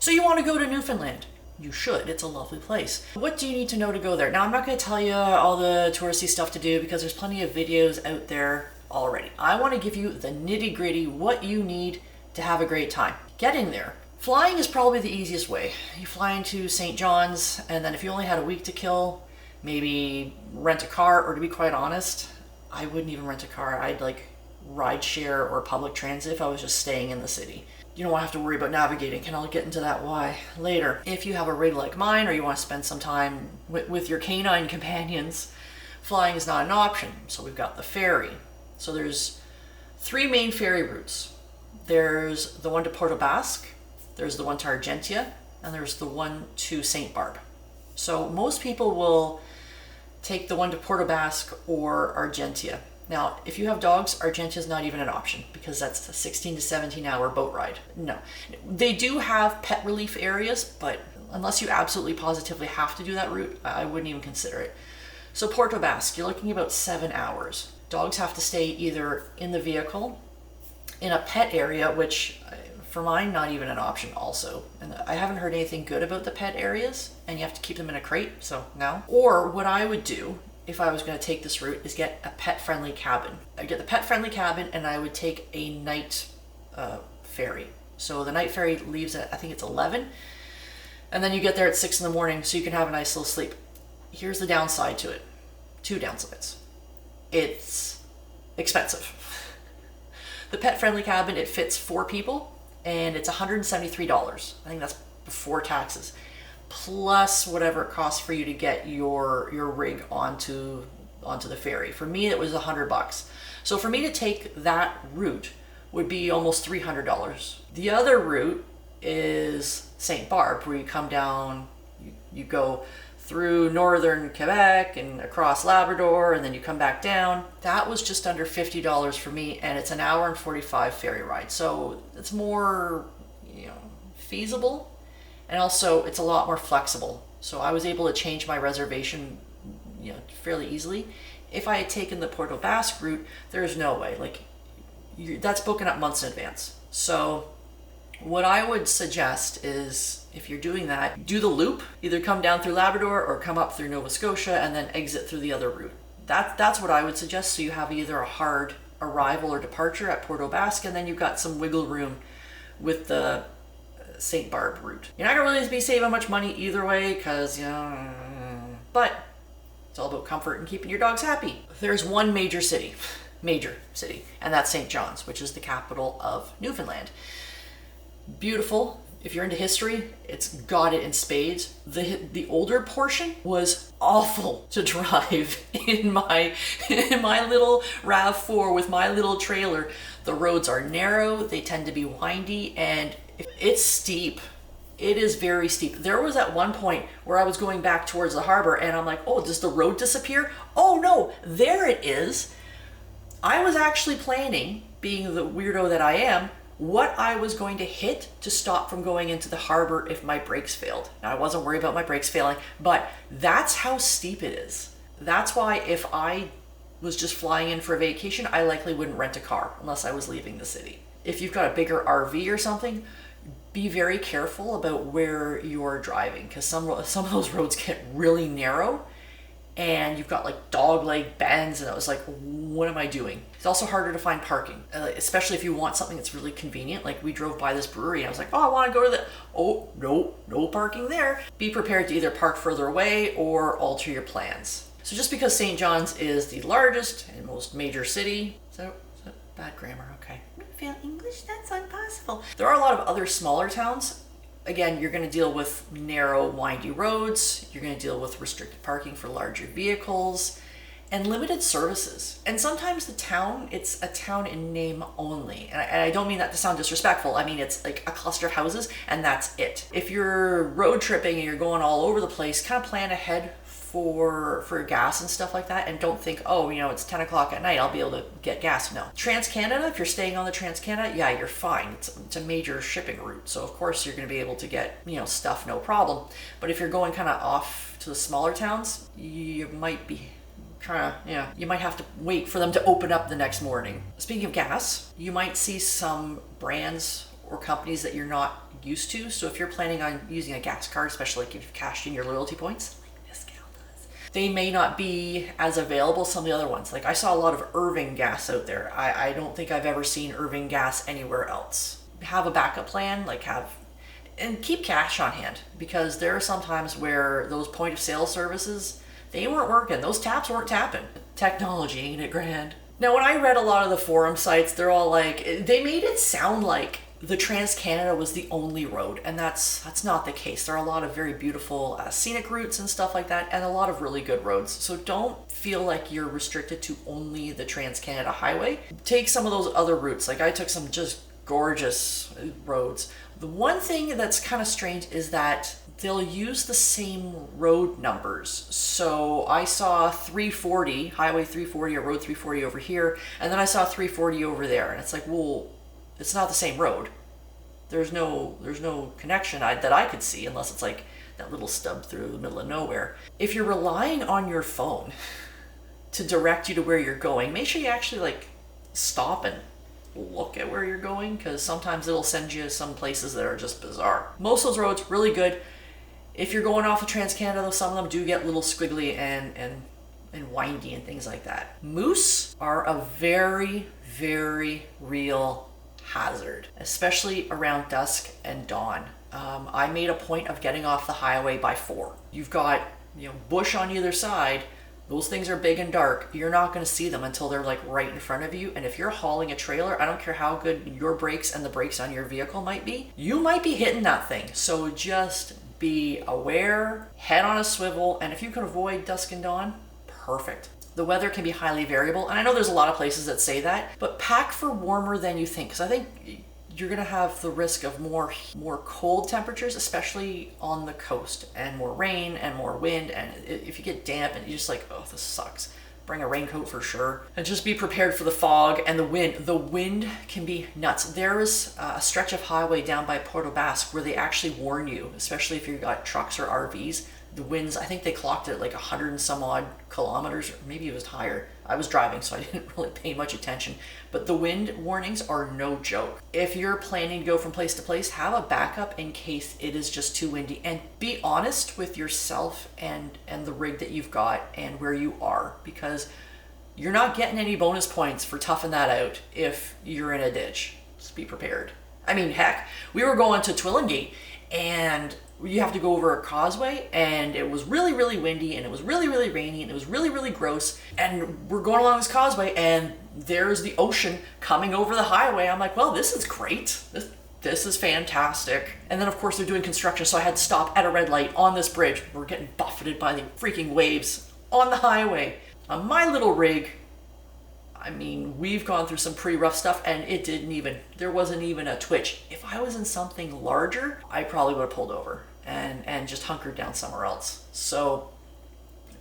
So you want to go to Newfoundland? You should. It's a lovely place. What do you need to know to go there? Now, I'm not going to tell you all the touristy stuff to do because there's plenty of videos out there already. I want to give you the nitty-gritty, what you need to have a great time. Getting there. Flying is probably the easiest way. You fly into St. John's, and then if you only had a week to kill, maybe rent a car, or to be quite honest, I wouldn't even rent a car. I'd like ride share or public transit if I was just staying in the city. You don't want to have to worry about navigating, and I'll get into that why later. If you have a rig like mine, or you want to spend some time with your canine companions, flying is not an option. So we've got the ferry. So there's 3 main ferry routes. There's the one to Porto Basque, there's the one to Argentia, and there's the one to St. Barb. So most people will take the one to Porto Basque or Argentia. Now, if you have dogs, Argentia is not even an option because that's a 16 to 17 hour boat ride. No. They do have pet relief areas, but unless you absolutely positively have to do that route, I wouldn't even consider it. So Porto Basque, you're looking about 7 hours. Dogs have to stay either in the vehicle, in a pet area, which for mine, not even an option also. And I haven't heard anything good about the pet areas, and you have to keep them in a crate, so no. Or what I would do if I was going to take this route is get a pet-friendly cabin. I'd get the pet-friendly cabin, and I would take a night ferry. So the night ferry leaves at, I think it's 11, and then you get there at 6 in the morning so you can have a nice little sleep. Here's the downside to it. 2 downsides. It's expensive. The pet-friendly cabin, it fits 4 people, and it's $173. I think that's before taxes, plus whatever it costs for you to get your rig onto the ferry. For me, it was $100. So for me to take that route would be almost $300. The other route is St. Barb, where you come down, you go through northern Quebec and across Labrador, and then you come back down. That was just under $50 for me, and it's an hour and 45 ferry ride. So it's more, feasible, and also it's a lot more flexible. So I was able to change my reservation, fairly easily. If I had taken the Porto Basque route, there's no way. That's booking up months in advance. So what I would suggest is, if you're doing that, do the loop. Either come down through Labrador or come up through Nova Scotia and then exit through the other route. That's what I would suggest. So you have either a hard arrival or departure at Porto Basque, and then you've got some wiggle room with the St. Barb route. You're not gonna really be saving much money either way because, but it's all about comfort and keeping your dogs happy. There's one major city, and that's St. John's, which is the capital of Newfoundland. Beautiful. If you're into history, it's got it in spades. The older portion was awful to drive in my little RAV4 with my little trailer. The roads are narrow, they tend to be windy, and it's steep. It is very steep. There was at one point where I was going back towards the harbor, and I'm like, oh, does the road disappear? Oh no, there it is. I was actually planning, being the weirdo that I am, what I was going to hit to stop from going into the harbor if my brakes failed. Now, I wasn't worried about my brakes failing, but that's how steep it is. That's why if I was just flying in for a vacation, I likely wouldn't rent a car unless I was leaving the city. If you've got a bigger RV or something, be very careful about where you're driving, because some of those roads get really narrow, and you've got like dog leg bends, and I was like, what am I doing? It's also harder to find parking, especially if you want something that's really convenient. Like we drove by this brewery, and I was like, oh, I want to go to oh, no parking there. Be prepared to either park further away or alter your plans. So just because St. John's is the largest and most major city, is that bad grammar? Okay. Fail English? That's impossible. There are a lot of other smaller towns. Again, you're going to deal with narrow, windy roads. You're going to deal with restricted parking for larger vehicles and limited services. And sometimes the town, it's a town in name only. And I don't mean that to sound disrespectful. I mean, it's like a cluster of houses and that's it. If you're road tripping and you're going all over the place, kind of plan ahead for gas and stuff like that, and don't think, oh, it's 10 o'clock at night, I'll be able to get gas. No. TransCanada, if you're staying on the TransCanada, yeah, you're fine. It's a major shipping route, so of course you're going to be able to get stuff no problem. But if you're going kind of off to the smaller towns, you might be you might have to wait for them to open up the next morning. Speaking of gas, you might see some brands or companies that you're not used to. So if you're planning on using a gas card, especially like if you've cashed in your loyalty points, like this gal does, they may not be as available as some of the other ones. Like I saw a lot of Irving gas out there. I don't think I've ever seen Irving gas anywhere else. Have a backup plan, and keep cash on hand, because there are some times where those point of sale services, they weren't working. Those taps weren't tapping. Technology, ain't it grand? Now, when I read a lot of the forum sites, they're all like, they made it sound like the TransCanada was the only road, and that's not the case. There are a lot of very beautiful scenic routes and stuff like that, and a lot of really good roads. So don't feel like you're restricted to only the TransCanada highway. Take some of those other routes. Like I took some just gorgeous roads. The one thing that's kind of strange is that they'll use the same road numbers. So I saw 340, Highway 340 or Road 340 over here, and then I saw 340 over there. And it's like, well, it's not the same road. There's no connection that I could see, unless it's like that little stub through the middle of nowhere. If you're relying on your phone to direct you to where you're going, make sure you actually like stop and look at where you're going, because sometimes it'll send you some places that are just bizarre. Most of those roads really good. If you're going off of TransCanada, though, some of them do get a little squiggly and windy and things like that. Moose are a very, very real hazard, especially around dusk and dawn. I made a point of getting off the highway by 4. You've got, bush on either side. Those things are big and dark. You're not going to see them until they're like right in front of you. And if you're hauling a trailer, I don't care how good your brakes and the brakes on your vehicle might be, you might be hitting that thing. So just be aware, head on a swivel, and if you can avoid dusk and dawn, perfect. The weather can be highly variable, and I know there's a lot of places that say that, but pack for warmer than you think, because I think you're going to have the risk of more cold temperatures, especially on the coast, and more rain and more wind, and if you get damp and you're just like, oh, this sucks, bring a raincoat for sure, and just be prepared for the fog and the wind. The wind can be nuts. There is a stretch of highway down by Porto Basque where they actually warn you, especially if you've got trucks or RVs. The winds, I think they clocked it at like 100 and some odd kilometers, or maybe it was higher. I was driving, so I didn't really pay much attention. But the wind warnings are no joke. If you're planning to go from place to place, have a backup in case it is just too windy. And be honest with yourself and the rig that you've got and where you are, because you're not getting any bonus points for toughing that out if you're in a ditch. Just be prepared. I mean, heck, we were going to Twillingate, and you have to go over a causeway, and it was really, really windy, and it was really, really rainy, and it was really, really gross. And we're going along this causeway, and there's the ocean coming over the highway. I'm like, well, this is great. This is fantastic. And then, of course, they're doing construction, so I had to stop at a red light on this bridge. We're getting buffeted by the freaking waves on the highway. On my little rig, I mean, we've gone through some pretty rough stuff, and there wasn't even a twitch. If I was in something larger, I probably would have pulled over and just hunkered down somewhere else. So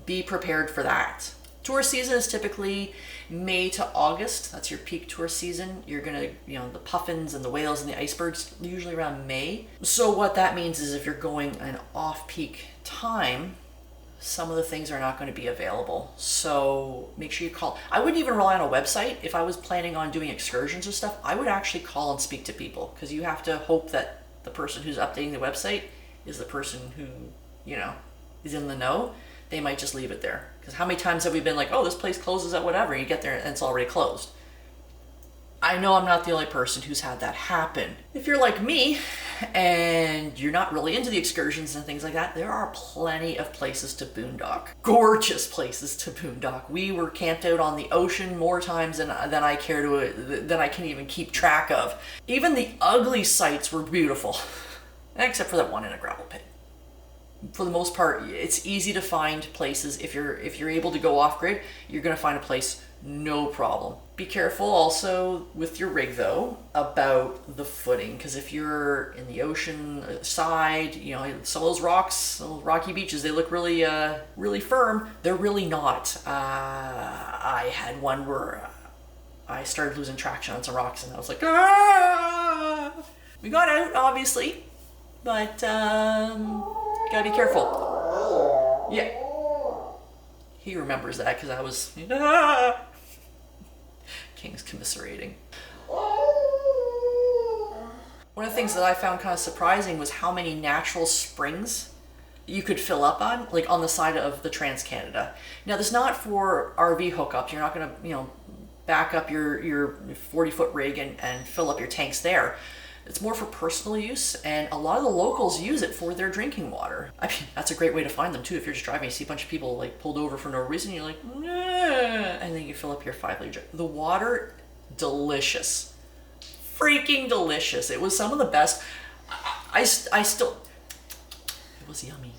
be prepared for that. Tour season is typically May to August. That's your peak tour season. You're gonna, the puffins and the whales and the icebergs, usually around May. So what that means is if you're going an off-peak time, some of the things are not going to be available. So make sure you call. I wouldn't even rely on a website. If I was planning on doing excursions or stuff, I would actually call and speak to people, because you have to hope that the person who's updating the website is the person who, is in the know. They might just leave it there. Because how many times have we been like, oh, this place closes at whatever, and you get there and it's already closed. I know I'm not the only person who's had that happen. If you're like me and you're not really into the excursions and things like that, there are plenty of places to boondock. Gorgeous places to boondock. We were camped out on the ocean more times than I can even keep track of. Even the ugly sites were beautiful, except for that one in a gravel pit. For the most part, it's easy to find places. If you're able to go off grid, you're going to find a place, no problem. Be careful also with your rig though about the footing, because if you're in the ocean side, some of those rocks, those rocky beaches, they look really really firm. They're really not. I had one where I started losing traction on some rocks, and I was like, ah! We got out obviously, but gotta be careful. Yeah, he remembers that because I was King's commiserating. One of the things that I found kind of surprising was how many natural springs you could fill up on, like on the side of the TransCanada. Now, this is not for RV hookups. You're not going to, back up your 40-foot rig and fill up your tanks there. It's more for personal use, and a lot of the locals use it for their drinking water. I mean, that's a great way to find them too. If you're just driving, you see a bunch of people like pulled over for no reason, you're like, nah, and then you fill up your 5-liter jug. The water, delicious, freaking delicious. It was some of the best. I still, it was yummy.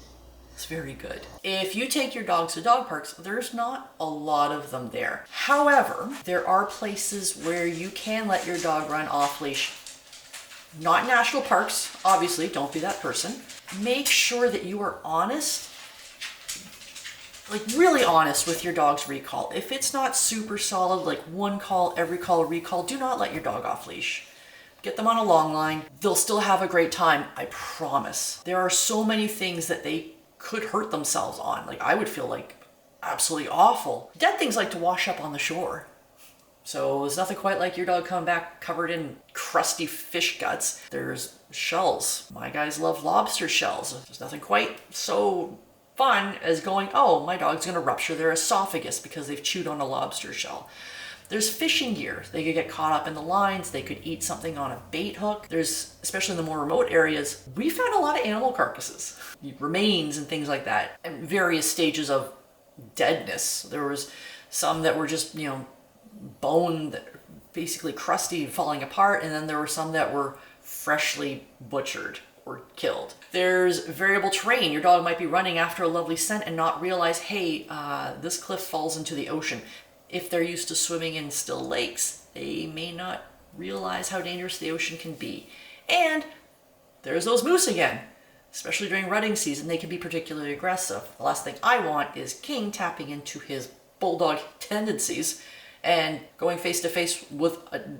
It's very good. If you take your dogs to dog parks, there's not a lot of them there. However, there are places where you can let your dog run off leash. Not in national parks, obviously, don't be that person. Make sure that you are honest, like really honest with your dog's recall. If it's not super solid, like one call, every call, recall, do not let your dog off leash. Get them on a long line. They'll still have a great time, I promise. There are so many things that they could hurt themselves on. Like I would feel like absolutely awful. Dead things like to wash up on the shore. So there's nothing quite like your dog coming back covered in crusty fish guts. There's shells. My guys love lobster shells. There's nothing quite so fun as going, oh, my dog's gonna rupture their esophagus because they've chewed on a lobster shell. There's fishing gear. They could get caught up in the lines. They could eat something on a bait hook. There's, especially in the more remote areas, we found a lot of animal carcasses, remains and things like that, and various stages of deadness. There was some that were just, bone, basically crusty, falling apart, and then there were some that were freshly butchered or killed. There's variable terrain. Your dog might be running after a lovely scent and not realize, hey, this cliff falls into the ocean. If they're used to swimming in still lakes, they may not realize how dangerous the ocean can be. And there's those moose again. Especially during rutting season, they can be particularly aggressive. The last thing I want is King tapping into his bulldog tendencies and going face to face with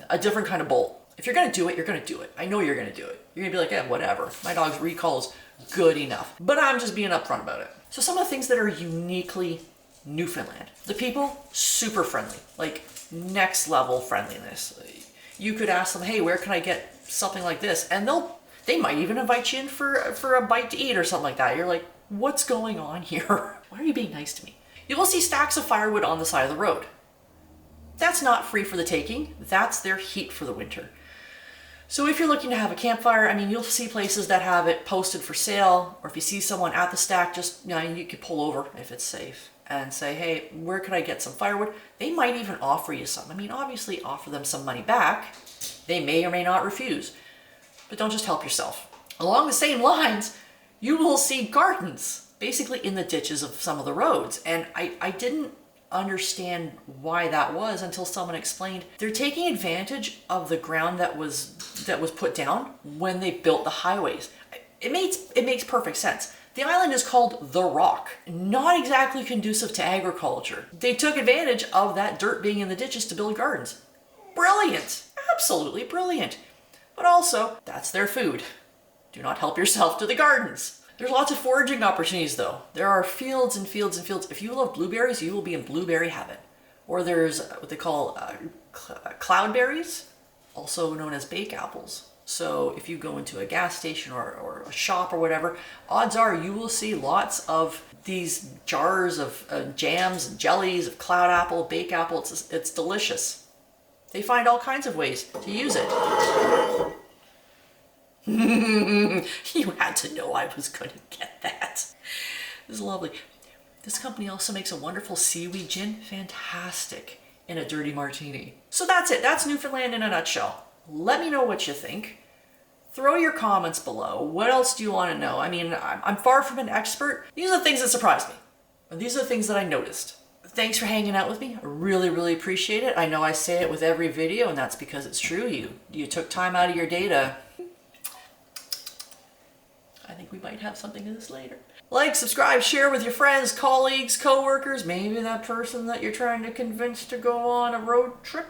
a different kind of bull. If you're gonna do it, you're gonna do it. I know you're gonna do it. You're gonna be like, yeah, whatever. My dog's recall is good enough. But I'm just being upfront about it. So some of the things that are uniquely Newfoundland. The people, super friendly, like next level friendliness. You could ask them, hey, where can I get something like this? And they might even invite you in for a bite to eat or something like that. You're like, what's going on here? Why are you being nice to me? You will see stacks of firewood on the side of the road. That's not free for the taking. That's their heat for the winter. So if you're looking to have a campfire, I mean, you'll see places that have it posted for sale, or if you see someone at the stack, just, you could pull over if it's safe and say, hey, where could I get some firewood? They might even offer you some. I mean, obviously offer them some money back. They may or may not refuse, but don't just help yourself. Along the same lines, you will see gardens basically in the ditches of some of the roads. And I didn't understand why that was until someone explained they're taking advantage of the ground that was put down when they built the highways. It makes perfect sense. The island is called The Rock, not exactly conducive to agriculture. They took advantage of that dirt being in the ditches to build gardens. Brilliant, absolutely brilliant. But also, that's their food. Do not help yourself to the gardens. There's lots of foraging opportunities though. There are fields and fields and fields. If you love blueberries, you will be in blueberry heaven. Or there's what they call cloudberries, also known as bake apples. So if you go into a gas station or a shop or whatever, odds are you will see lots of these jars of jams and jellies of cloud apple, bake apple. It's delicious. They find all kinds of ways to use it. You had to know I was going to get that. This is lovely. This company also makes a wonderful seaweed gin. Fantastic. In a dirty martini. So that's it. That's Newfoundland in a nutshell. Let me know what you think. Throw your comments below. What else do you want to know? I mean, I'm far from an expert. These are the things that surprised me. These are the things that I noticed. Thanks for hanging out with me. I really, really appreciate it. I know I say it with every video, and that's because it's true. You took time out of your day to... I think we might have something of this later. Like, subscribe, share with your friends, colleagues, co-workers, maybe that person that you're trying to convince to go on a road trip.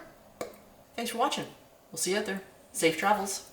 Thanks for watching. We'll see you out there. Safe travels.